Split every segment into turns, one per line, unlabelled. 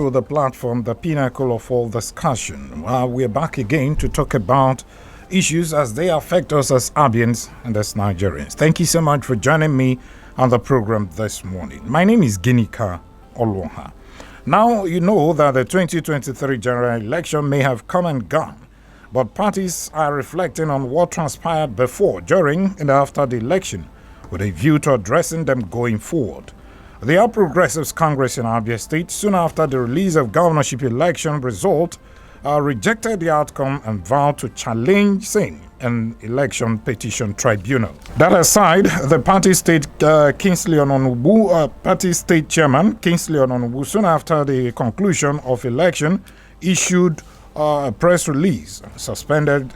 to the platform, the pinnacle of all discussion. We're back again to talk about issues as they affect us as Abians and as Nigerians. Thank you so much for joining me on the program this morning. My name is Ginika Olwonha. Now, you know that the 2023 general election may have come and gone, but parties are reflecting on what transpired before, during, and after the election, with a view to addressing them going forward. The All Progressives Congress in Abia State, soon after the release of governorship election result, rejected the outcome and vowed to challenge same an election petition tribunal. That aside, the party state Kingsley Ononubu, party state chairman Kingsley Ononubu, soon after the conclusion of election, issued a press release, suspended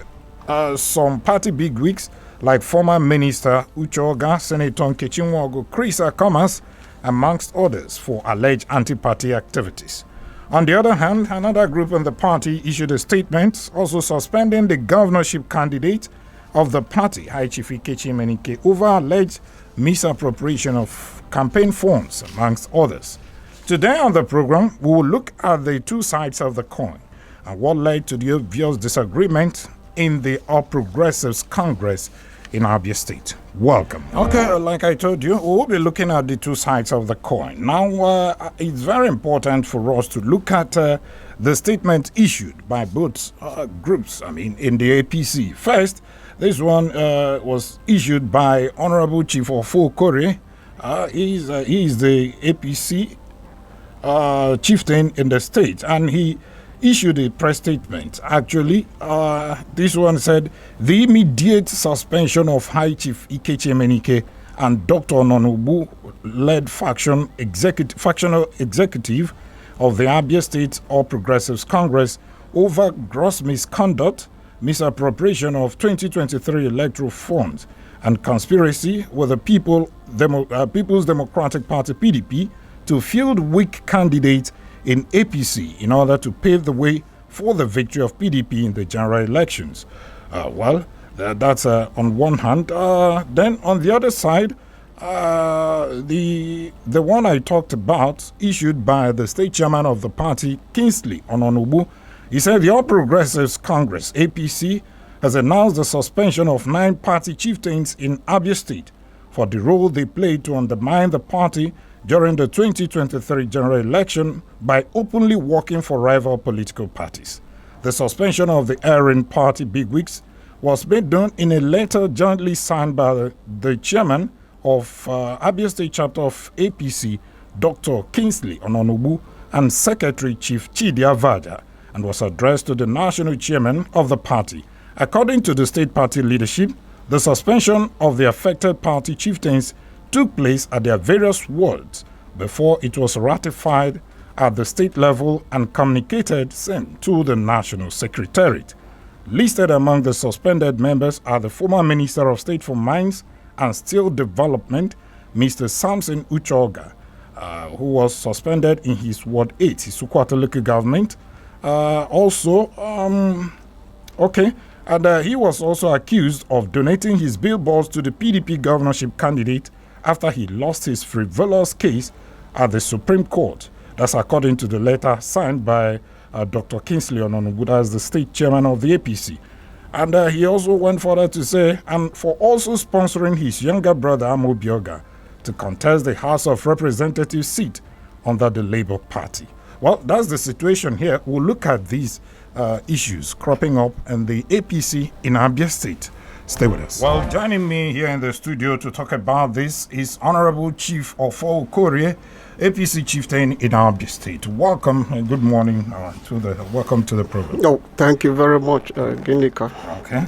some party bigwigs like former Minister Uchoga, Senator Nkechinwogo, Chris Akomas, amongst others, for alleged anti-party activities. On the other hand, another group in the party issued a statement also suspending the governorship candidate of the party, High Chief Ikechi Menike, over alleged misappropriation of campaign funds, amongst others. Today on the program, we will look at the two sides of the coin and what led to the obvious disagreement in the All Progressives Congress in Abia State. Welcome. Okay, like I told you, we'll be looking at the two sides of the coin. Now, it's very important for us to look at the statement issued by both groups, in the APC. First, this one was issued by Honorable Chief Ofo Kore. He is the APC chieftain in the state, and he issued a press statement. Actually, this one said, the immediate suspension of High Chief Ikechi Menike and Dr. Ononubu led factional executive of the Abia State All Progressives Congress over gross misconduct, misappropriation of 2023 electoral funds, and conspiracy with the People's Democratic Party PDP to field weak candidates in APC in order to pave the way for the victory of PDP in the general elections. That's on one hand. Then on the other side, the one I talked about, issued by the state chairman of the party, Kingsley Ononubu, he said the All Progressives Congress, APC, has announced the suspension of 9 party chieftains in Abia State for the role they played to undermine the party during the 2023 general election by openly working for rival political parties. The suspension of the erring party bigwigs was made known in a letter jointly signed by the chairman of Abia State chapter of APC, Dr. Kingsley Ononubu, and Secretary Chief Chidia Vaja, and was addressed to the national chairman of the party. According to the state party leadership, the suspension of the affected party chieftains took place at their various wards before it was ratified at the state level and communicated to the National Secretariat. Listed among the suspended members are the former Minister of State for Mines and Steel Development, Mr. Samson Uchoga, who was suspended in his Ward 8, his Sukwata local government. He was also accused of donating his billboards to the PDP governorship candidate after he lost his frivolous case at the Supreme Court. That's according to the letter signed by Dr. Kingsley Ononubu as the state chairman of the APC. And he also went further to say, and for also sponsoring his younger brother Amo Bioga to contest the House of Representatives seat under the Labour Party. Well, that's the situation here. We'll look at these issues cropping up in the APC in Abia State. Stay with us. Well, joining me here in the studio to talk about this is Honorable Chief Ofo Kore, APC chieftain in Abia State. Welcome and good morning welcome to the program.
Oh, thank you very much, Ginika.
Okay.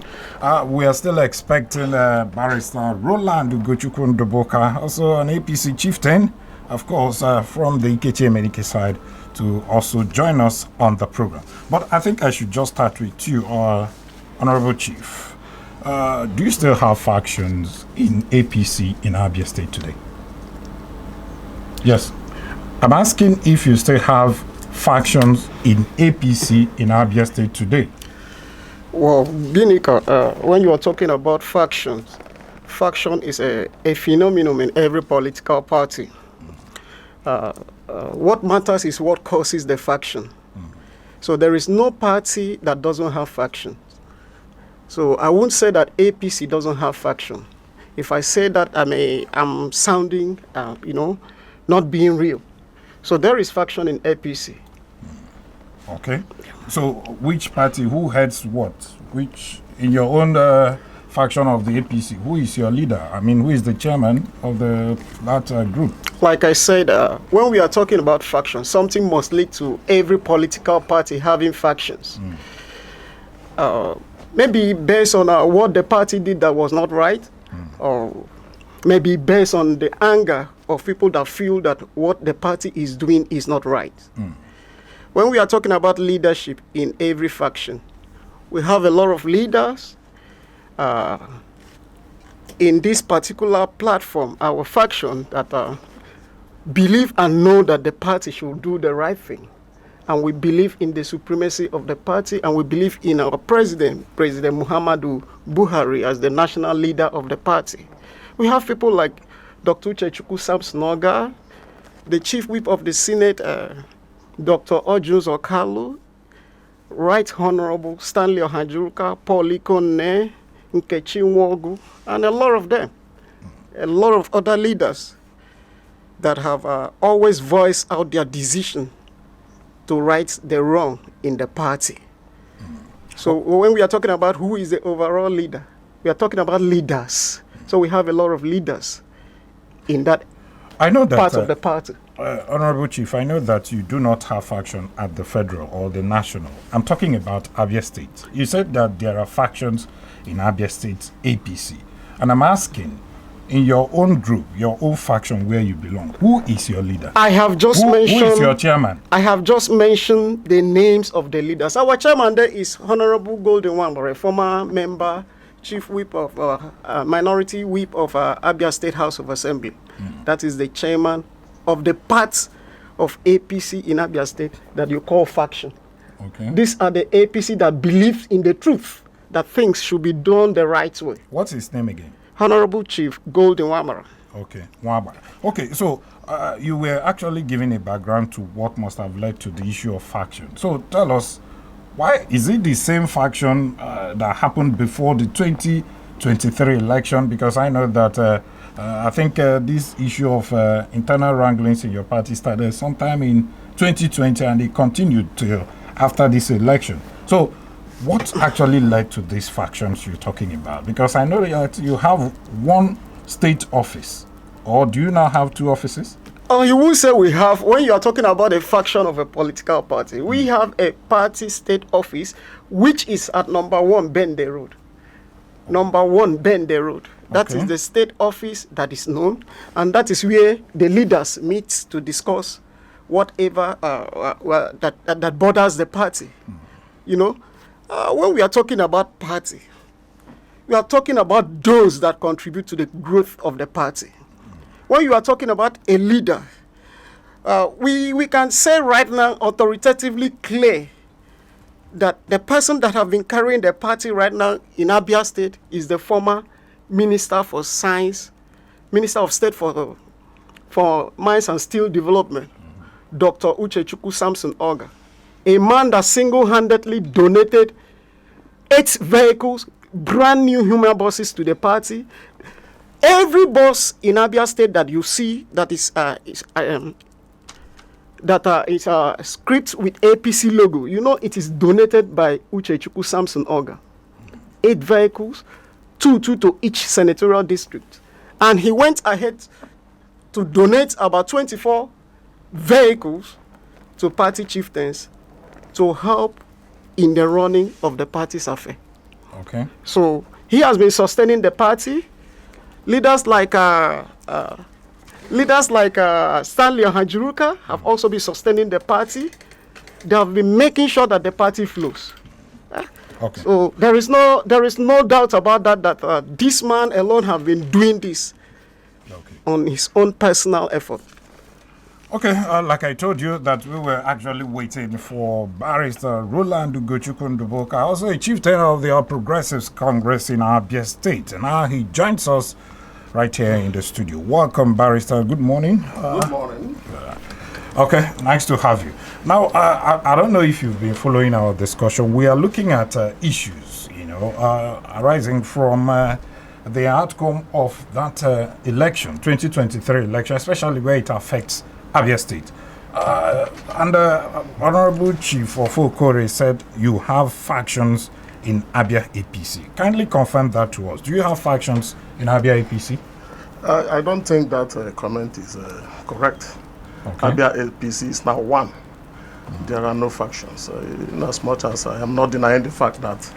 We are still expecting Barrister Roland Ugochukwu Ndoboka, also an APC chieftain, of course, from the Ikechi Menike side, to also join us on the program. But I think I should just start with you, Honorable Chief. Do you still have factions in APC in Abia State today? Yes. I'm asking if you still have factions in APC in Abia State today.
Well, Ginika, when you are talking about factions, faction is a phenomenon in every political party. What matters is what causes the faction. So there is no party that doesn't have faction. So I won't say that APC doesn't have faction. If I say that, I'm sounding, not being real. So there is faction in APC.
Okay. So which party, who heads what? Which, in your own faction of the APC, who is your leader? I mean, who is the chairman of that group?
Like I said, when we are talking about factions, something must lead to every political party having factions. Maybe based on what the party did that was not right, or maybe based on the anger of people that feel that what the party is doing is not right. When we are talking about leadership in every faction, we have a lot of leaders. In this particular platform, our faction that believe and know that the party should do the right thing. And we believe in the supremacy of the party, and we believe in our president, President Muhammadu Buhari, as the national leader of the party. We have people like Dr. Uchechukwu Samson Oga, the chief whip of the Senate, Dr. Ojun Okalu, Right Honorable Stanley Ohajuruka, Paul Ikone, Nkechi Nwogu, and a lot of them. A lot of other leaders that have always voiced out their decision to right the wrong in the party. So when we are talking about who is the overall leader, we are talking about leaders. So we have a lot of leaders in that part of the party.
Honorable Chief, I know that you do not have faction at the federal or the national. I'm talking about Abia State. You said that there are factions in Abia State APC. And I'm asking, in your own group, your own faction where you belong, who is your leader?
I have just mentioned...
Who is your chairman?
I have just mentioned the names of the leaders. Our chairman there is Honorable Golden Wambare, former member, chief whip of, minority whip of Abia State House of Assembly. That is the chairman of the parts of APC in Abia State that you call faction.
Okay.
These are the APC that believe in the truth, that things should be done the right way.
What's his name again?
Honorable Chief Golden Wambare.
Okay, Wambare. Okay, so you were actually giving a background to what must have led to the issue of faction. So tell us, why is it the same faction that happened before the 2023 election? Because I know that I think this issue of internal wranglings in your party started sometime in 2020 and it continued till after this election. So what actually led to these factions you're talking about? Because I know that you have one state office, or do you now have two offices?
Oh, you will say we have, when you are talking about a faction of a political party, we have a party state office, which is at number 1 Bende Road. Number 1 Bende Road. That is the state office that is known, and that is where the leaders meet to discuss whatever that borders the party. You know, when we are talking about party, we are talking about those that contribute to the growth of the party. When you are talking about a leader, we can say right now authoritatively clear that the person that have been carrying the party right now in Abia State is the former Minister for Science, Minister of State for Mines and Steel Development, Dr. Uchechukwu Samson Oga, a man that single-handedly donated 8 vehicles, brand new human buses to the party. Every bus in Abia State that you see that is script with APC logo, you know it is donated by Uchechukwu Samson Oga. 8 vehicles, 2 to each senatorial district. And he went ahead to donate about 24 vehicles to party chieftains to help in the running of the party's affair.
Okay.
So he has been sustaining the party. Leaders like Stanley Ohajuruka have also been sustaining the party. They have been making sure that the party flows.
Okay.
So there is no doubt about that this man alone have been doing this on his own personal effort.
Okay, like I told you that we were actually waiting for Barrister Roland Ugochukwu Ndubuka, also a chieftain of the All Progressives Congress in Abia State. And now he joins us right here in the studio. Welcome, Barrister. Good morning.
Good morning.
Okay, nice to have you. Now, I don't know if you've been following our discussion. We are looking at issues, arising from the outcome of that election, 2023 election, especially where it affects Abia State. And Honorable Chief of Okore said you have factions in Abia APC. Kindly confirm that to us. Do you have factions in Abia APC?
I don't think that comment is correct.
Okay.
Abia APC is now one. There are no factions. In as much as I am not denying the fact that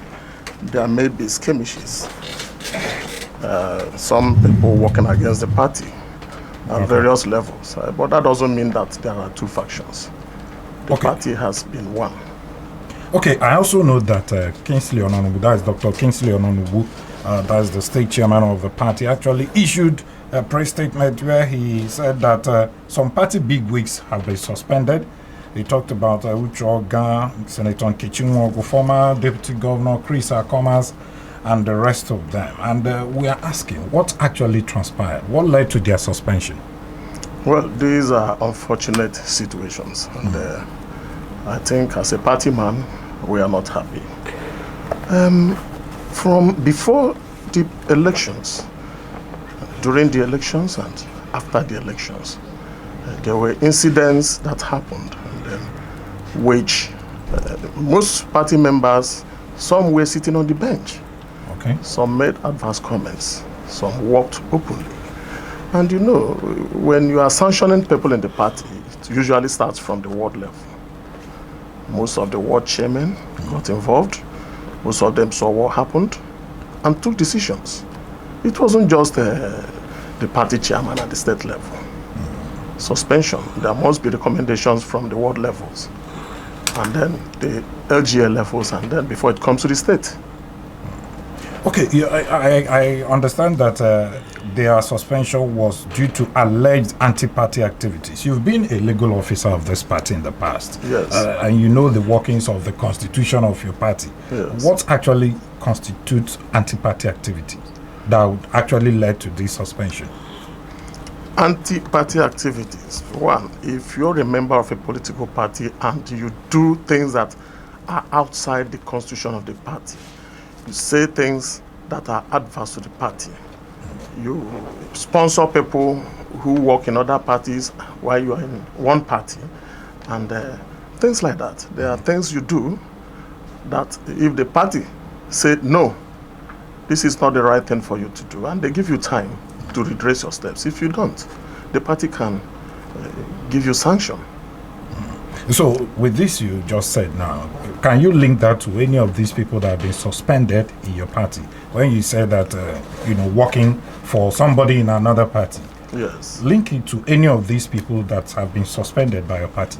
there may be skirmishes, some people working against the party at various levels, but that doesn't mean that there are two factions. The party has been one.
Okay, I also know that Kingsley Onanubu, that is Dr. Kingsley Onanubu, that is the state chairman of the party, actually issued a press statement where he said that some party bigwigs have been suspended. He talked about Uche Oga, Senator Nkechi Nwogu, former Deputy Governor Chris Akomas, and the rest of them. And we are asking, what actually transpired? What led to their suspension?
Well, these are unfortunate situations. And I think as a party man, we are not happy. From before the elections, during the elections and after the elections, there were incidents that happened, which most party members, some were sitting on the bench.
Okay.
Some made adverse comments. Some walked openly. And when you are sanctioning people in the party, it usually starts from the ward level. Most of the ward chairmen got involved. Most of them saw what happened and took decisions. It wasn't just the party chairman at the state level. Suspension, there must be recommendations from the ward levels, and then the LGA levels, and then before it comes to the state.
Okay, yeah, I understand that their suspension was due to alleged anti-party activities. You've been a legal officer of this party in the past.
Yes.
And you know the workings of the constitution of your party.
Yes.
What actually constitutes anti-party activity that would actually led to this suspension?
Anti-party activities. One, if you're a member of a political party and you do things that are outside the constitution of the party, you say things that are adverse to the party, you sponsor people who work in other parties while you are in one party, and things like that. There are things you do that if the party said no, this is not the right thing for you to do, and they give you time to redress your steps. If you don't, the party can give you sanction.
So with this you just said now, can you link that to any of these people that have been suspended in your party? When you said that, working for somebody in another party.
Yes.
Link it to any of these people that have been suspended by your party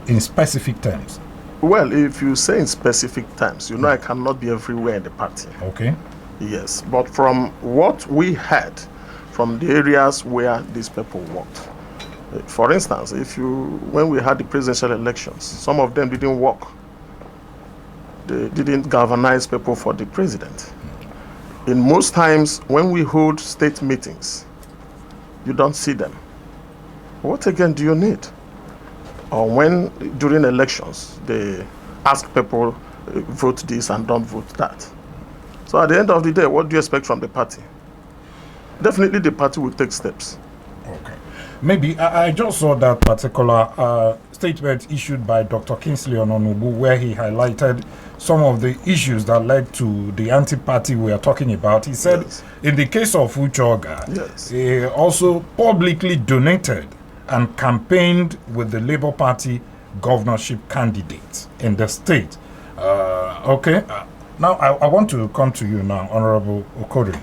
in specific terms.
Well, if you say in specific terms, I cannot be everywhere in the party.
Okay.
Yes, but from what we heard from the areas where these people worked, for instance, when we had the presidential elections, some of them didn't work. They didn't galvanize people for the president. In most times, when we hold state meetings, you don't see them. What again do you need? Or when during elections, they ask people, vote this and don't vote that. So at the end of the day, what do you expect from the party? Definitely the party will take steps.
Okay. Maybe I just saw that particular statement issued by Dr. Kingsley Onanubu, where he highlighted some of the issues that led to the anti-party we are talking about. He said, yes, in the case of Uche Oga,
yes,
he also publicly donated and campaigned with the Labour Party governorship candidate in the state. Now I want to come to you now, Honorable Okore.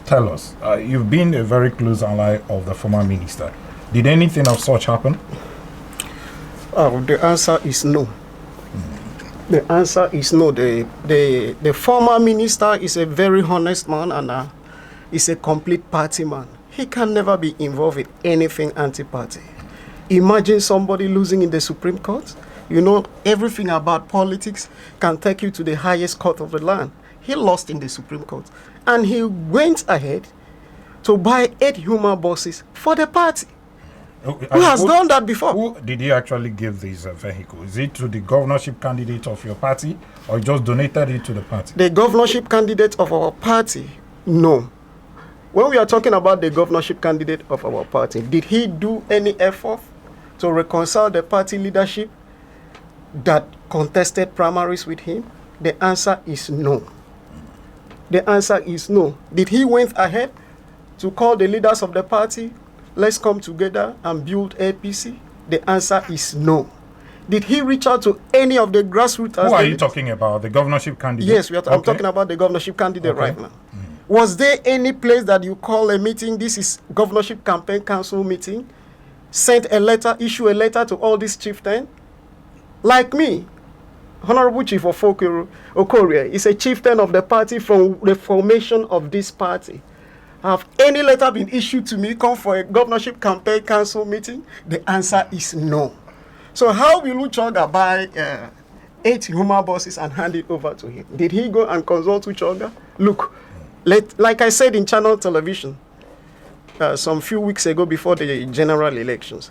Tell us, you've been a very close ally of the former minister. Did anything of such happen?
The answer is no. The answer is no. The former minister is a very honest man and is a complete party man. He can never be involved in anything anti-party. Imagine somebody losing in the Supreme Court. Everything about politics can take you to the highest court of the land. He lost in the Supreme Court. And he went ahead to buy 8 human buses for the party. Who has done that before?
Who did he actually give this vehicle? Is it to the governorship candidate of your party, or just donated it to the party?
The governorship candidate of our party? No. When we are talking about the governorship candidate of our party, did he do any effort to reconcile the party leadership that contested primaries with him? The answer is no. The answer is no. Did he went ahead to call the leaders of the party, let's come together and build APC? The answer is no. Did he reach out to any of the grassroots?
Who are you talking about? The governorship candidate?
Yes, I'm talking about the governorship candidate right now. Was there any place that you call a meeting, this is governorship campaign council meeting, sent a letter, issue a letter to all these chieftains? Like me, Honorable Chief Okorie is a chieftain of the party from the formation of this party. Have any letter been issued to me come for a governorship campaign council meeting? The answer is no. So how will Uchoga buy 8 human buses and hand it over to him? Did he go and consult Uchoga? Look, like I said in channel television some few weeks ago before the general elections,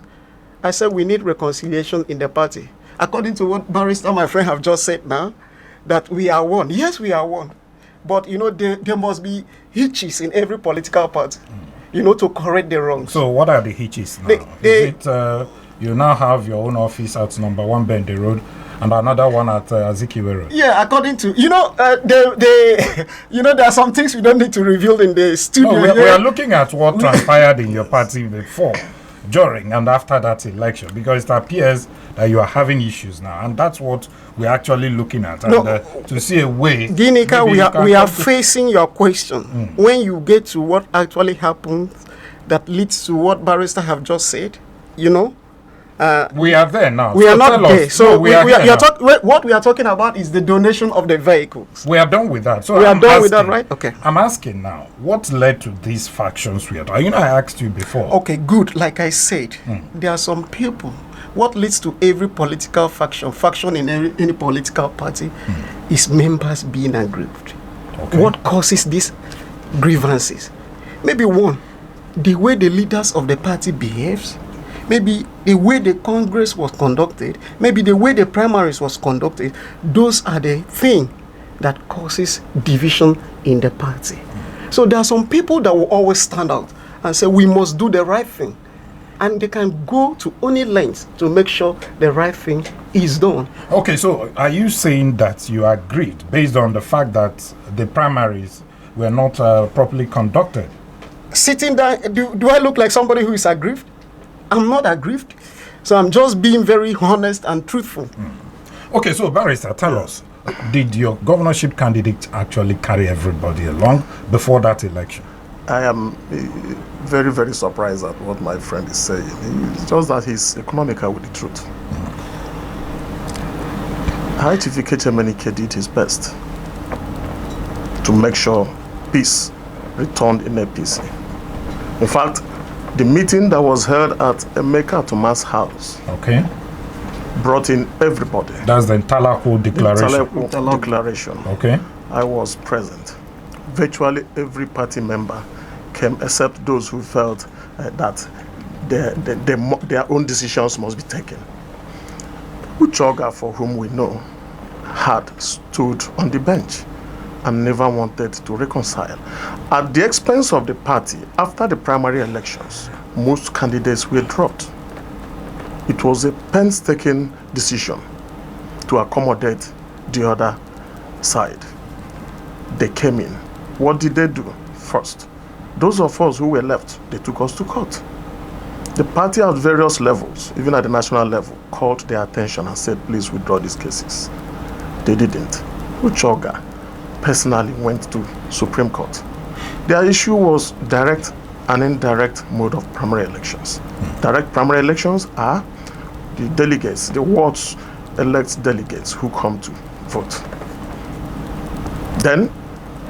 I said we need reconciliation in the party. According to what Barrister, my friend, have just said now, that we are one. Yes, we are one. But, you know, there must be hitches in every political party, you know, to correct the wrongs.
So what are the hitches now? Is it you now have your own office at number 1 Bende Road and another one at Azikiwe Road?
Yeah, according to, you know, you know, there are some things we don't need to reveal in the studio.
No, we are looking at what transpired in your party before, during and after that election, because it appears that you are having issues now, and that's what we're actually looking at, and to see a way.
Ginika, we are facing your question. When you get to what actually happened that leads to what Barrister have just said, you know,
we are there now.
We are not there. So
no,
what we are talking about is the donation of the vehicles.
We are done with that. So
we are done with that, right? Okay.
I'm asking now, what led to these factions we are talking? You know, I asked you before.
Okay, good. Like I said, there are some people. What leads to every political faction in any political party, is members being aggrieved. Okay. What causes these grievances? Maybe one, the way the leaders of the party behaves. Maybe the way the Congress was conducted, maybe the way the primaries was conducted. Those are the things that causes division in the party. So there are some people that will always stand out and say we must do the right thing, and they can go to any lengths to make sure the right thing is done.
Okay, so are you saying that you agreed based on the fact that the primaries were not properly conducted?
Sitting down, do I look like somebody who is aggrieved? I'm not aggrieved, so I'm just being very honest and truthful.
Okay, so Barrister, tell us, did your governorship candidate actually carry everybody along before that election?
I am very, very surprised at what my friend is saying. It's just that he's economical with the truth. High Chief Ikechemenike did his best to make sure peace returned in APC. In fact, the meeting that was held at Emeka Thomas' house,
okay,
brought in everybody.
That's the Ntalakwu Declaration.
Declaration.
Okay.
I was present. Virtually every party member came, except those who felt that their own decisions must be taken. Uchoga, for whom we know, had stood on the bench and never wanted to reconcile. At the expense of the party, after the primary elections, most candidates were dropped. It was a painstaking decision to accommodate the other side. They came in. What did they do? First, those of us who were left, they took us to court. The party at various levels, even at the national level, called their attention and said, please withdraw these cases. They didn't. Uchoga personally went to Supreme Court. Their issue was direct and indirect mode of primary elections. Direct primary elections are the delegates, the wards elect delegates who come to vote. Then,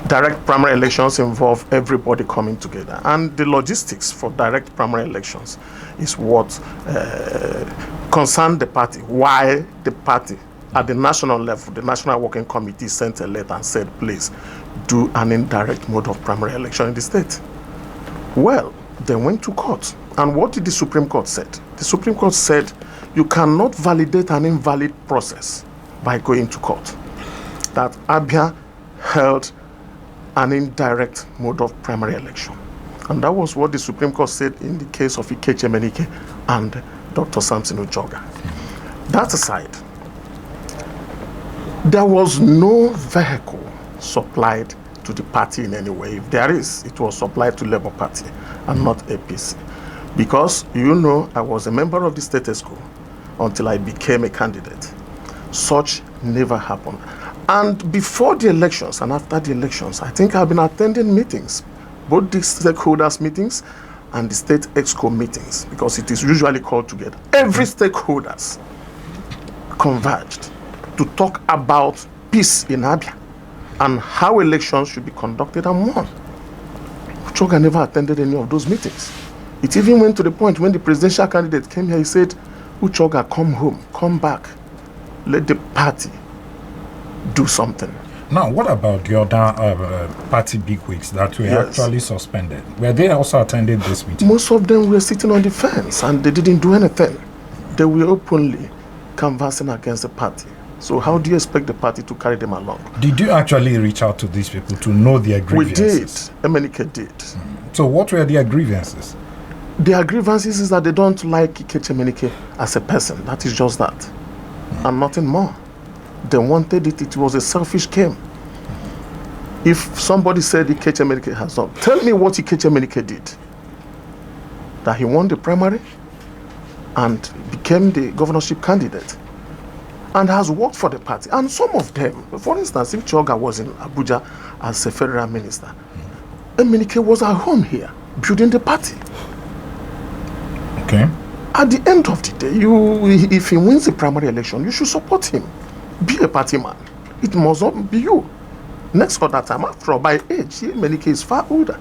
direct primary elections involve everybody coming together, and the logistics for direct primary elections is what concerned the party. Why the party at the national level, the National Working Committee sent a letter and said, please do an indirect mode of primary election in the state. Well, they went to court. And what did the Supreme Court said? The Supreme Court said you cannot validate an invalid process by going to court. That Abia held an indirect mode of primary election. And that was what the Supreme Court said in the case of Ikeche Menike and Dr. Samson Ujoga. That aside, there was no vehicle supplied to the party in any way. If there is, it was supplied to Labour Party and not APC. Because, you know, I was a member of the status quo until I became a candidate. Such never happened. And before the elections and after the elections, I think I've been attending meetings, both the stakeholders meetings and the state exco meetings, because it is usually called together. Every stakeholders converged to talk about peace in Abia and how elections should be conducted and won. Uchoga never attended any of those meetings. It even went to the point when the presidential candidate came here, he said, Uchoga, come home, come back, let the party do something.
Now, what about the other party bigwigs that were actually suspended? Were they also attending this meeting?
Most of them were sitting on the fence and they didn't do anything. They were openly canvassing against the party. So how do you expect the party to carry them along?
Did you actually reach out to these people to know their grievances?
We did. Emenike did.
So what were their grievances?
Their grievances is that they don't like Ikeche Menike as a person. That is just that. And nothing more. They wanted it. It was a selfish game. If somebody said Ikeche Menike has not, tell me what Ikeche Menike did. That he won the primary and became the governorship candidate and has worked for the party. And some of them, for instance, if Choga was in Abuja as a federal minister, Emenike was at home here, building the party.
Okay.
At the end of the day, if he wins the primary election, you should support him. Be a party man. It must not be you. Next for that time, after all, by age, Emenike is far older.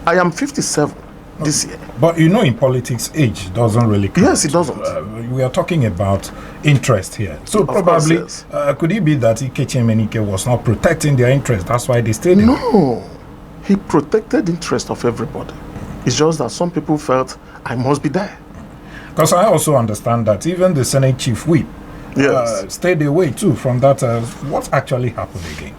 I am 57 this year.
But you know, in politics, age doesn't really count.
Yes, it doesn't.
We are talking about interest here. So
Of
probably,
course, yes.
could it be that Ikeche Menike was not protecting their interest? That's why they stayed in?
No. He protected the interest of everybody. It's just that some people felt, I must be there.
Because I also understand that even the Senate Chief Whip stayed away too from that. What actually happened again?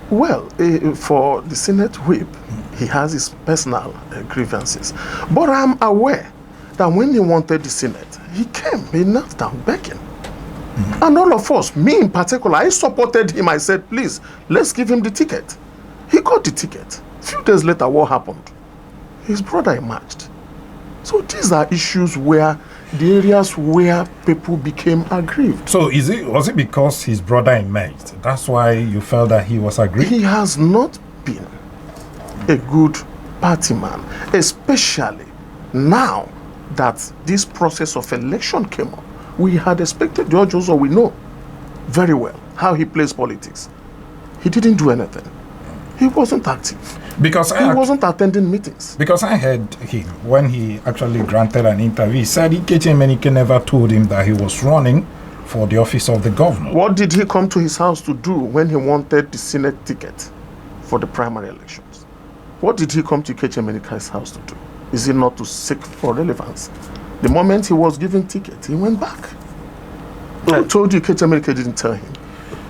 Well, for the Senate Whip, he has his personal grievances. But I'm aware that when he wanted the Senate, he came, he knelt down begging. And all of us, me in particular, I supported him. I said, please, let's give him the ticket. He got the ticket. A few days later, what happened? His brother emerged. So these are issues where the areas where people became aggrieved.
So was it because his brother emerged? That's why you felt that he was aggrieved?
He has not been a good party man, especially now that this process of election came up. We had expected George also, we know very well how he plays politics. He didn't do anything. He wasn't active.
Because
he wasn't attending meetings.
Because I heard him when he actually granted an interview. He said Ikeche Menike never told him that he was running for the office of the governor.
What did he come to his house to do when he wanted the Senate ticket for the primary elections? What did he come to Ikeche Menike's house to do? Is it not to seek for relevance? The moment he was given ticket, he went back. I told you Ikeche Menike didn't tell him.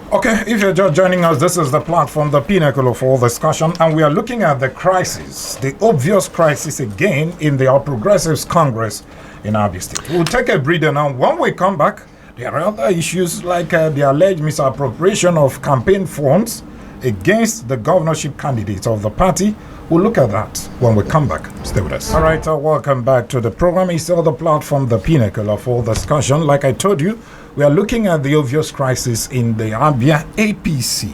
Okay, if you're just joining us, this is the platform, the pinnacle of all discussion, and we are looking at the crisis, the obvious crisis again in the All Progressives Congress in Abia State. We'll take a breather now. When we come back, there are other issues like the alleged misappropriation of campaign funds against the governorship candidates of the party. We'll look at that when we come back. Stay with us. All right, welcome back to the program. It's still the platform, the pinnacle of all discussion. Like I told you, we are looking at the obvious crisis in the Abia APC,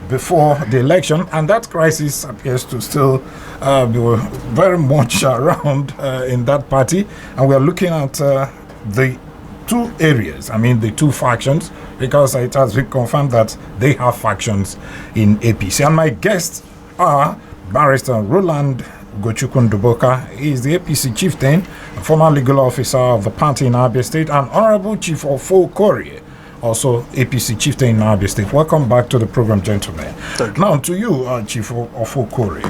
before the election. And that crisis appears to still be very much around in that party. And we are looking at the two areas, the two factions, because it has been confirmed that they have factions in APC. And my guests are Barrister Roland Gochukwu-Ndubuka. He is the APC chieftain, former legal officer of the party in Abia State, and Honorable Chief Ofo Korie, also APC chieftain in Abia State. Welcome back to the program, gentlemen. Now, to you, Chief Ofokore.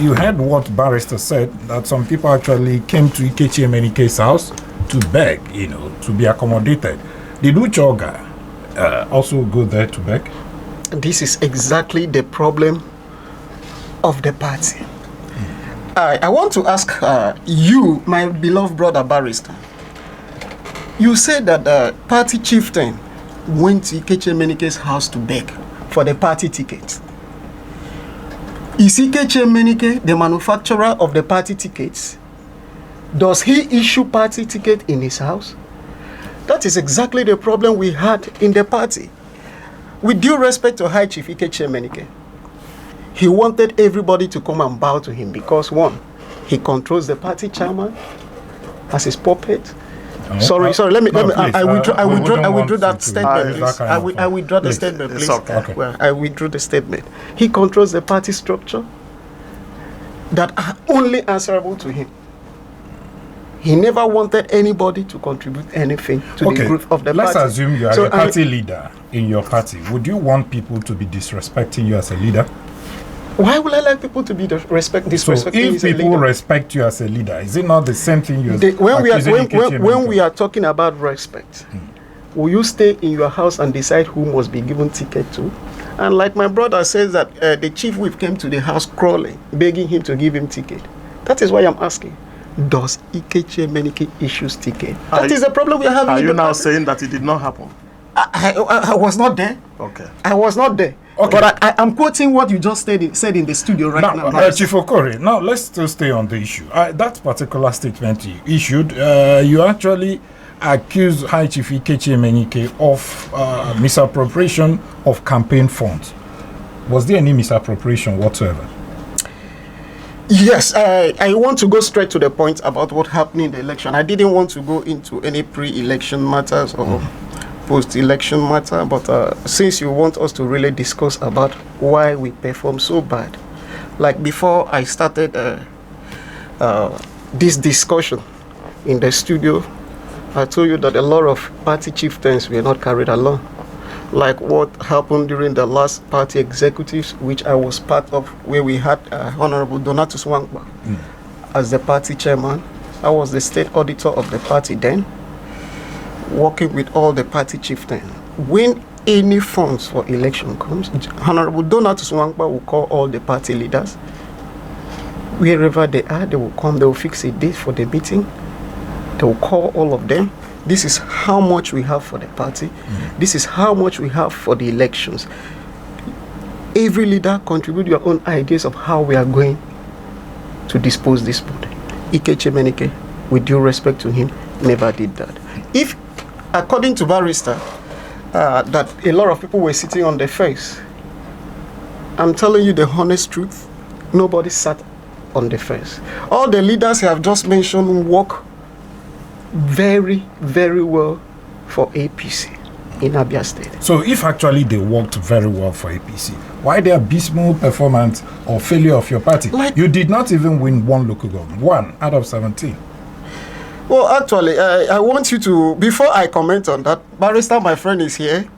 You heard what Barrister said, that some people actually came to Ikechi Emenike's house to beg, to be accommodated. Did Uchoga also go there to beg?
This is exactly the problem of the party. I want to ask you, my beloved brother Barrister. You said that the party chieftain went to Ikechi Emenike's house to beg for the party ticket. Is Ikechi Emenike the manufacturer of the party tickets? Does he issue party ticket in his house? That is exactly the problem we had in the party. With due respect to High Chief Ikechi Emenike, he wanted everybody to come and bow to him because, one, he controls the party chairman as his puppet. Sorry. Let me. I withdraw that statement, please. I withdraw the statement, please.
Okay.
Well, I withdrew the statement. He controls the party structure that are only answerable to him. He never wanted anybody to contribute anything to the growth of the party.
Let's assume you are a party leader in your party. Would you want people to be disrespecting you as a leader?
Why would I like people to be disrespecting
So if people respect you as a leader, is it not the same thing you're
when we are talking about respect, will you stay in your house and decide who must be given ticket to? And like my brother says that the chief whip came to the house crawling, begging him to give him ticket. That is why I'm asking. Does Ikechi Emenike issues ticket? That is the problem we are having.
Are you now saying that it did not happen?
I was not there.
Okay.
I was not there. Okay. But I'm quoting what you just said in the studio right now.
Chief Okore, now let's still stay on the issue. That particular statement you issued, you actually accused High Chief Ikechi Emenike of misappropriation of campaign funds. Was there any misappropriation whatsoever?
Yes, I want to go straight to the point about what happened in the election. I didn't want to go into any pre-election matters or post-election matter, but since you want us to really discuss about why we performed so bad, like before I started this discussion in the studio, I told you that a lot of party chieftains were not carried along, like what happened during the last party executives, which I was part of, where we had Honorable Donatus Wankwa as the party chairman. I was the state auditor of the party then, working with all the party chieftains. When any funds for election comes, Honorable Donatus Wankwa will call all the party leaders. Wherever they are, they will come, they will fix a date for the meeting. They will call all of them. This is how much we have for the party. This is how much we have for the elections. Every leader contribute your own ideas of how we are going to dispose this body. Ikechi Emenike, with due respect to him, never did that. If, according to Barrister, that a lot of people were sitting on their face, I'm telling you the honest truth, nobody sat on the face. All the leaders have just mentioned work very, very well for APC in Abia State.
So if actually they worked very well for APC, why the abysmal performance or failure of your party? You did not even win one local government, 1 out of 17.
Well, actually, I want you to, before I comment on that, Barrister, my friend, is here.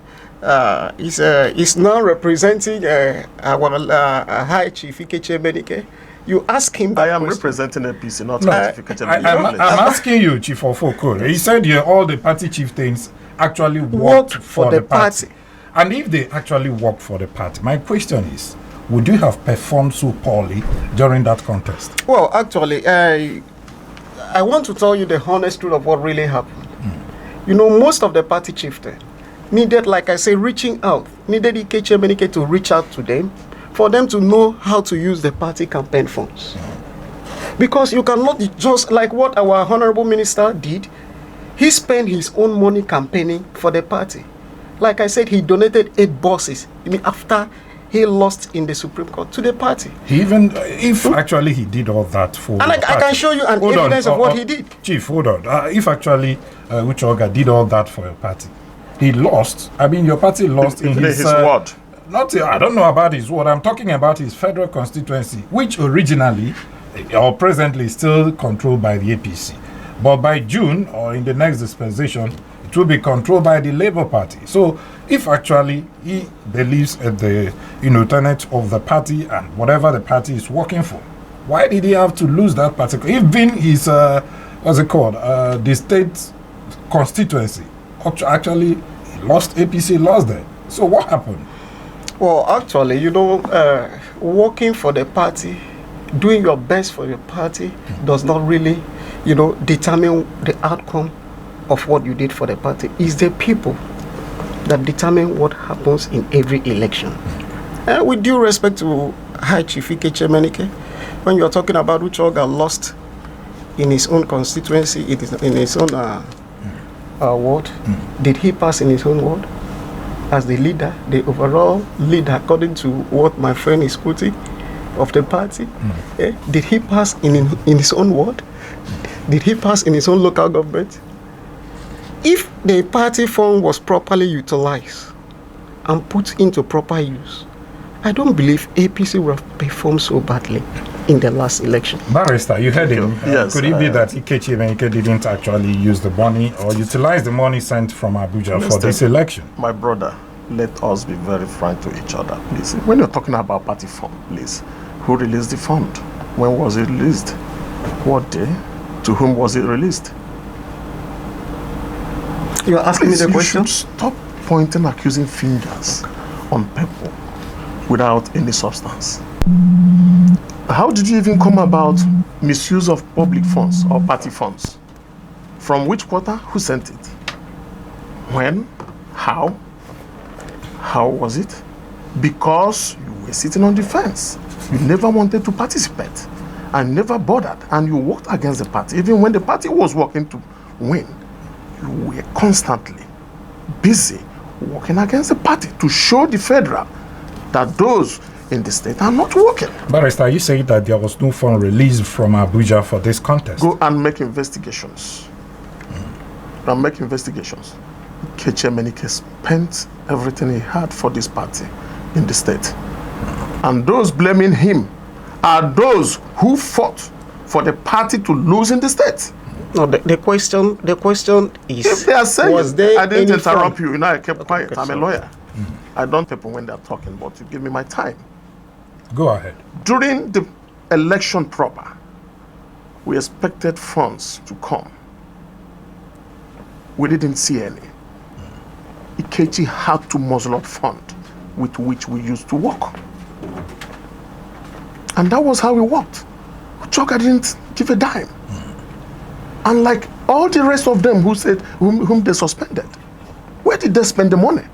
He's now representing our High Chief Ikechi Emenike. You ask him that
I am
question.
representing APC, not
I'm asking you, Chief Ofokore. He said all the party chieftains actually worked for the party. And if they actually worked for the party, my question is, would you have performed so poorly during that contest?
Well, actually, I want to tell you the honest truth of what really happened. You know, most of the party chieftains needed, like I say, reaching out, needed Ikechi Emenike to reach out to them, for them to know how to use the party campaign funds. Because you cannot just, like what our honorable minister did, he spent his own money campaigning for the party. Like I said, he donated 8 buses after he lost in the Supreme Court to the party.
He even, if actually he did all that for
and I can show you an evidence of what he did.
Chief, hold on. If actually Uchoga did all that for your party, he lost. I mean, your party lost in his
word.
I don't know about his word. I'm talking about his federal constituency, which originally or presently is still controlled by the APC. But by June or in the next dispensation, it to be controlled by the Labour Party. So if actually he believes at the tenet of the party and whatever the party is working for, why did he have to lose that particular? Even his what's it called? The state constituency actually lost. APC lost there. So what happened?
Well, actually, working for the party, doing your best for your party does not really, determine the outcome of what you did for the party. It's the people that determine what happens in every election. With due respect to High Chief Ikechi Emenike, when you're talking about Uchoga lost in his own constituency, in his own ward, did he pass in his own ward? As the leader, the overall leader, according to what my friend is quoting of the party, did he pass in his own ward? Did he pass in his own local government? If the party fund was properly utilized and put into proper use, I don't believe APC would have performed so badly in the last election.
Barrister, you heard him.
Yes,
could it be that Ikechi Emenike didn't actually use the money or utilize the money sent from Abuja for this election?
My brother, let us be very frank to each other, please. When you're talking about party fund, please, who released the fund? When was it released? What day? To whom was it released?
You're asking me the question?
You should stop pointing accusing fingers on people without any substance. How did you even come about misuse of public funds or party funds? From which quarter? Who sent it? When? How? How was it? Because you were sitting on the fence. You never wanted to participate and never bothered, and you worked against the party. Even when the party was working to win, you were constantly busy working against the party to show the federal that those in the state are not working.
Barrister, you say that there was no fund released from Abuja for this contest.
Go and make investigations. And make investigations. Ikechi Emenike spent everything he had for this party in the state. And those blaming him are those who fought for the party to lose in the state.
No, the question is,
if they are saying,
was there
I didn't
any
interrupt
fund?
you, I kept quiet.
okay,
I'm a
sorry.
lawyer. I don't people when they're talking, but you give me my time.
Go ahead.
During the election proper, we expected funds to come. We didn't see any. Ikechi had to muzzle up fund with which we used to work. And that was how we worked. Uchoga didn't give a dime. Unlike all the rest of them whom they suspended. Where did they spend the money?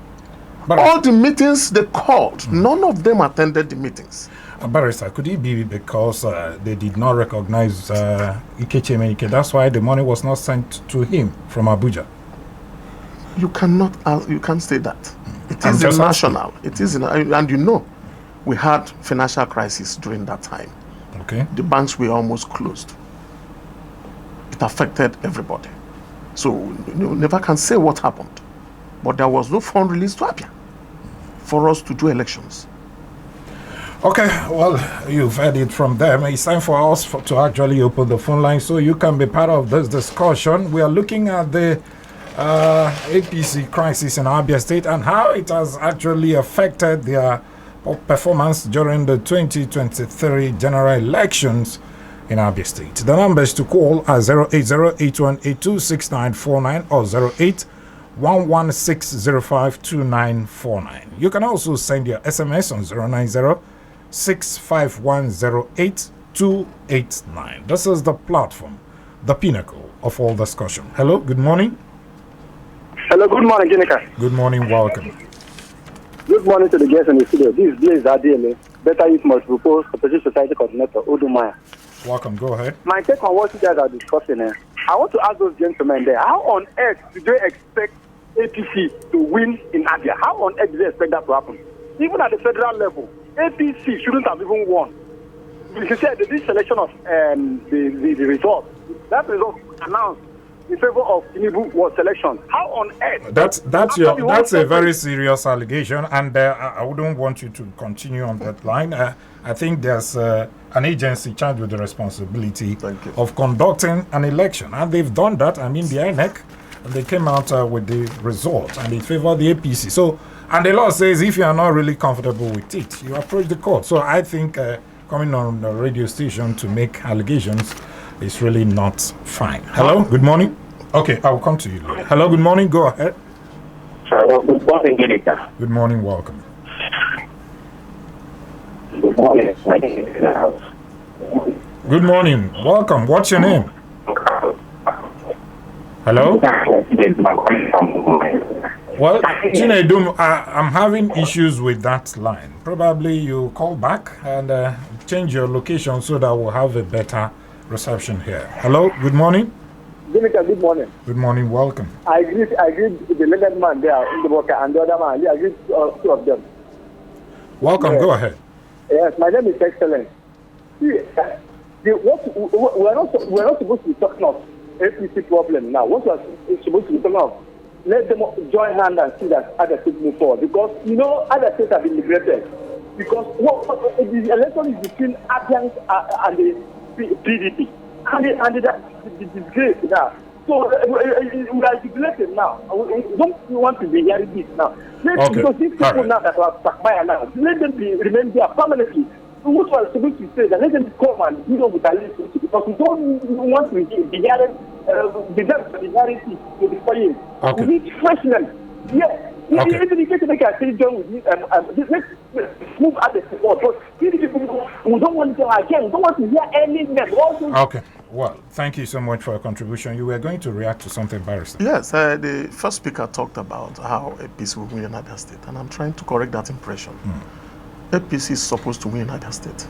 But
All the meetings they called, none of them attended the meetings.
Barrister, could it be because they did not recognize Ikechi Emenike? That's why the money was not sent to him from Abuja.
You can't say that. It
I'm
is
just
national. It is, and we had financial crisis during that time.
Okay.
The banks were almost closed. It affected everybody. So you never can say what happened. But there was no fund released to Abia for us to do elections.
Okay, well, you've heard it from them. It's time for us to actually open the phone line so you can be part of this discussion. We are looking at the APC crisis in Abia State and how it has actually affected their performance during the 2023 general elections in Abia State. The numbers to call are 080-8182-6949 or 08116052949. You can also send your SMS on 090-65108289. This is the platform, the pinnacle of all discussion. Hello, good morning.
Hello, good morning, Jenica.
Good morning, welcome.
Good morning to the guests in the studio. This is Blaise Adele, Better Youth Must Propose, Opposition Society Coordinator, Odumaya.
Welcome, go ahead.
My take on what you guys are discussing, I want to ask those gentlemen there, how on earth do they expect APC to win in Abia? How on earth do they expect that to happen? Even at the federal level, APC shouldn't have even won. You said this selection of the result, that result announced in favor of Tinubu was selection. How on earth?
That's a very serious allegation, and I wouldn't want you to continue on that line. I think there's an agency charged with the responsibility of conducting an election, and they've done that. I mean, the INEC and they came out with the result, and it favored the APC. So, and the law says if you are not really comfortable with it, you approach the court. So I think coming on a radio station to make allegations is really not fine. Hello, good morning. Okay, I will come to you later. Hello, good morning. Go ahead.
Good morning, Minister.
Good morning. Welcome.
Good morning. My name is House.
Good morning. Welcome. What's your name? Hello? Well, Chinedum, I'm having issues with that line. Probably you call back and change your location so that we'll have a better reception here. Hello? Good morning.
Minister, good morning.
Good morning. Welcome.
I agree with the learned man there in the worker and the other man. I agree two of them.
Welcome. Go ahead.
Yes, my name is Excellence. See, we're not supposed to be talking of APC problem now. What we're supposed to be talking of, let them join hands and see that other states move forward. Because, other states have been liberated. Because the election is between Abians and the PDP. And the disgrace now. So we are jubilated now. We don't want to be hearing this now. Because these people now that are stuck by now, let them remain there permanently. What we are supposed to say that let them come and with a list, because we don't want to be hearing the narrative to the following.
Okay.
We need freshness. Yes.
Okay.
Even if you make a decision with me, let's move at the support. But people who don't want to again, we don't want to hear any name.
Okay. Well, thank you so much for your contribution. You were going to react to something, Barrister.
Yes, the first speaker talked about how APC will win in Abia State, and I'm trying to correct that impression. APC is supposed to win in Abia State.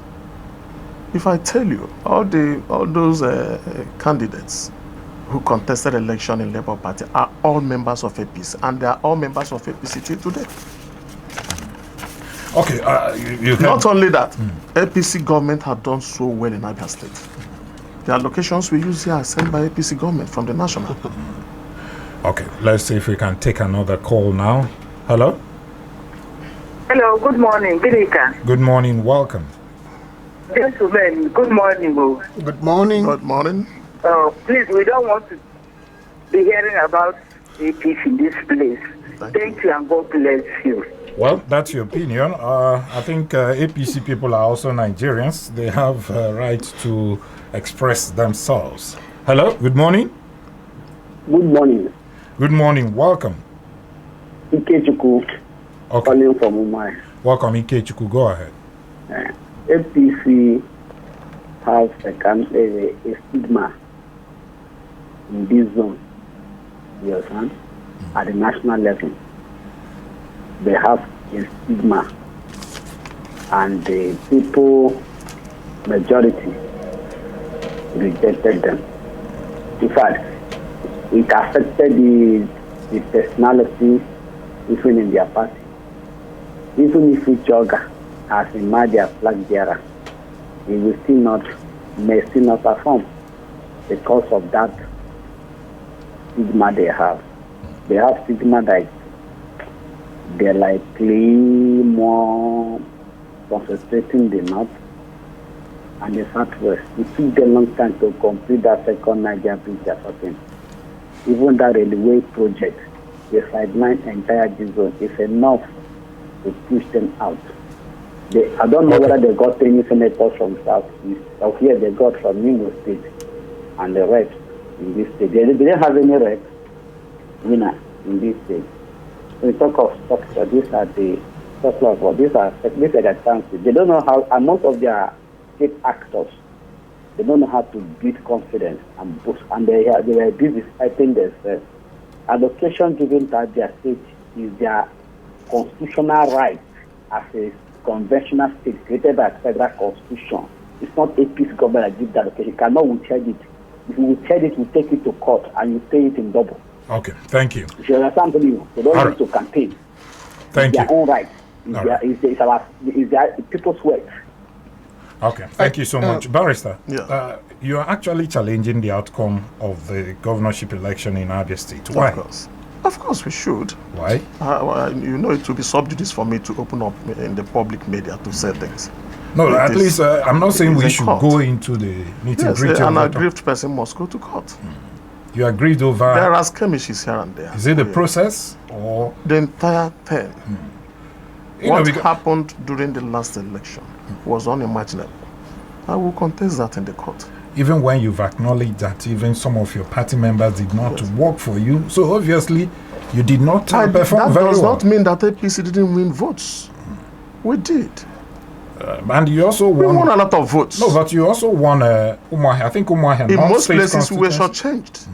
If I tell you, all those candidates who contested election in Labour Party are all members of APC, and they are all members of APC till today.
Okay, you
Not only that, APC government had done so well in Abia State. The allocations we use here are sent by APC government from the national.
Okay, let's see if we can take another call now. Hello?
Hello, good morning, Birika.
Good morning, welcome.
Gentlemen, good morning.
Good morning.
Good morning.
Please, we don't want to be hearing about APC in this place. Thank you and God bless you.
Well, that's your opinion. I think APC people are also Nigerians. They have a right to express themselves. Hello, good morning.
Good morning.
Good morning, welcome.
Ikechuku, calling from Umai.
Welcome, Ikechuku, go ahead.
APC has a stigma in this zone, you understand, at the national level. They have a stigma, and the people, majority, rejected them. In fact, it affected the personality even in their party. Even if Uchoga has emerged as flag bearer, he may still not perform because of that stigma they have. They have stigma that they're likely more concentrating the north and the southwest. It took them a long time to complete that second Niger bridge or something. Even that railway project, the sideline entire zone is enough to push them out. I don't know whether they got any senators from Southeast or here they got from Imo State and the rest in this state. They didn't have any rep winner in this state. When we talk of structure, these are the chances. They don't know how, and most of their state actors, they don't know how to build confidence and boost, and they were busy fighting themselves. Allocation given to their state is their constitutional right as a conventional state created by a federal constitution. It's not a peace government that gives that allocation. You cannot withhold it. If you withhold it, you take it to court and you pay it in double.
Okay, thank you.
If you understand me, they don't need to campaign.
Thank you.
Their own right. It's their people's work.
Okay, thank you so much. Barrister,
Yeah.
You are actually challenging the outcome of the governorship election in Abia State. Why?
Of course we should.
Why?
It will be subjudice for me to open up in the public media to say things.
No, at least I'm not saying we should go into the nitty-gritty.
An aggrieved person must go to court.
You agreed over.
There are skirmishes here and there.
Is it the process or
the entire thing? What happened during the last election was unimaginable. I will contest that in the court.
Even when you've acknowledged that even some of your party members did not work for you, so obviously you did not perform very well.
That does not mean that APC didn't win votes. We did.
And you also won.
We won a lot of votes.
No, but you also won Umuahia. I think Umuahia.
In most places, we were shortchanged.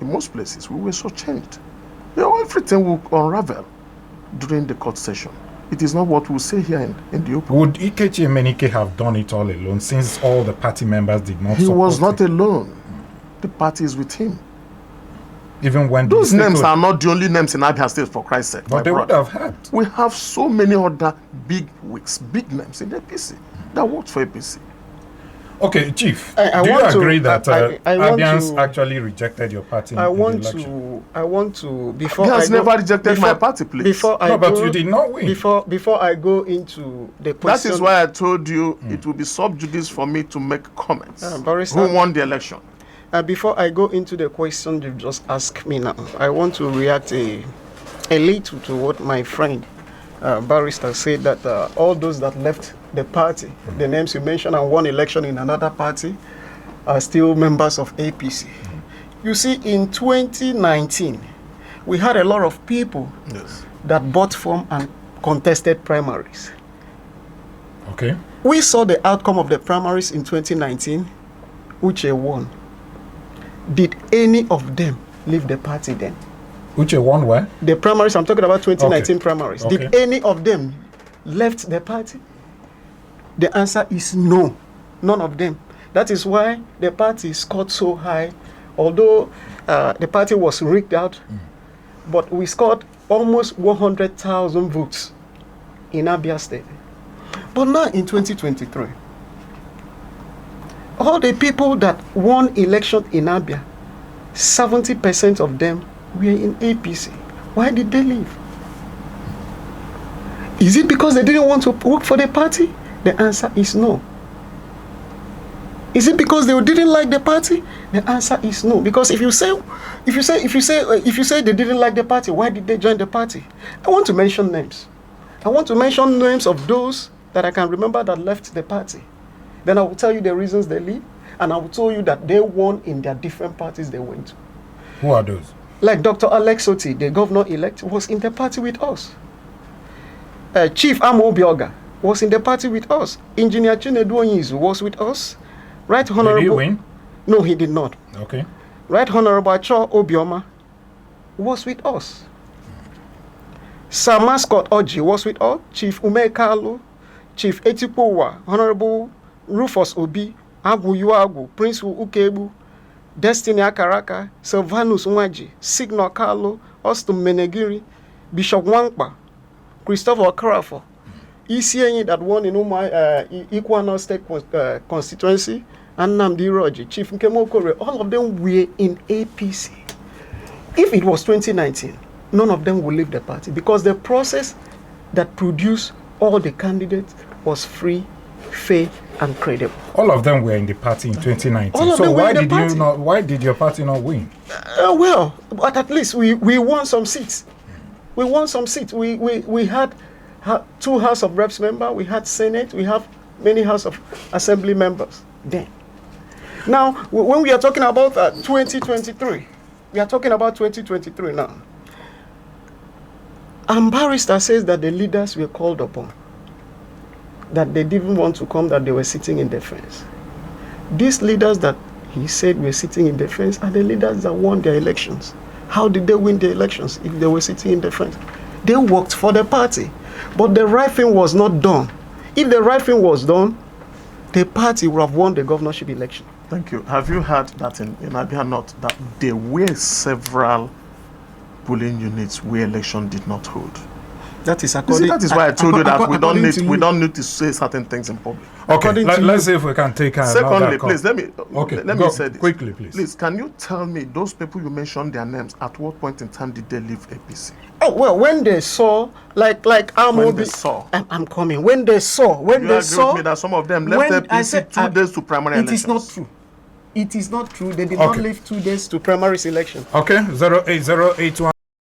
In most places, we were shortchanged. Everything will unravel during the court session. It is not what we say here in the open.
Would Ikechi Emenike have done it all alone since all the party members did not
support him? He was not
him?
Alone. The party is with him.
Even when
those names are not the only names in Abia State, for Christ's sake.
But they would have had.
We have so many other big wigs, big names in the APC that worked for APC.
Okay, Chief, do you agree that Abians actually rejected your party
I want to before Abians
never rejected my party, please.
But you did not win.
Before I go into the question,
that is why I told you it will be sub judice for me to make comments. Who won the election?
Before I go into the question you just asked me now, I want to react a little to what my friend Barrister said, that all those that left the party, the names you mentioned, and won election in another party, are still members of APC. You see, in 2019, we had a lot of people that bought form and contested primaries.
Okay.
We saw the outcome of the primaries in 2019, Uche won. Did any of them leave the party then?
Uche won where?
The primaries, I'm talking about 2019 primaries. Okay. Did any of them left the party? The answer is no. None of them. That is why the party scored so high, although the party was rigged out, but we scored almost 100,000 votes in Abia State. But now in 2023, all the people that won election in Abia, 70% of them were in APC. Why did they leave? Is it because they didn't want to work for the party? The answer is no. Is it because they didn't like the party? The answer is no. Because if you say they didn't like the party, why did they join the party? I want to mention names. I want to mention names of those that I can remember that left the party. Then I will tell you the reasons they leave, and I will tell you that they won in their different parties they went to.
Who are those?
Like Dr. Alex Oti, the governor-elect, was in the party with us. Chief Amo Bioga was in the party with us. Engineer Chinedu Onyizu was with us. Right Honorable.
Did he win?
No, he did not.
Okay.
Right Honorable Cho Obioma was with us. Sir Mascot Oji was with us. Chief Ume Kalu, Chief Etipowa, Honorable Rufus Obi, Agu Yuagu, Prince Ukebu, Destiny Akaraka, Sylvanus Nwaji, Signal Carlo, Austin Menegiri, Bishop Wankpa, Christopher Okarafo, ECNE that won in Equanor State constituency, and Namdi Roji, Chief Nkemokore, all of them were in APC. If it was 2019, none of them will leave the party because the process that produced all the candidates was free, fair, and credible.
All of them were in the party in 2019. So why did your party not win?
Well, but at least we won some seats. We won some seats. We had 2 House of Reps members, we had Senate, we have many House of Assembly members then. Now, when we are talking about 2023, we are talking about 2023 now. And Barrister says that the leaders were called upon, that they didn't want to come, that they were sitting in the fence. These leaders that he said were sitting in the fence are the leaders that won their elections. How did they win the elections if they were sitting in the fence? They worked for the party, but the right thing was not done. If the right thing was done, the party would have won the governorship election.
Thank you. Have you heard that in Abia North that there were several polling units where election did not hold?
That is according.
That is why I told you that we don't need to say certain things in public.
Okay, let's see if we can take
Secondly, please let me say this
quickly, please.
Please, can you tell me those people you mentioned their names? At what point in time did they leave APC?
Oh well, when they saw, like
when they saw.
I'm coming. When they saw,
you agree with me that some of them left APC 2 days to primary elections?
It is not true. It is not true. They did not
Okay.
leave 2 days to primary election.
Okay, 08081.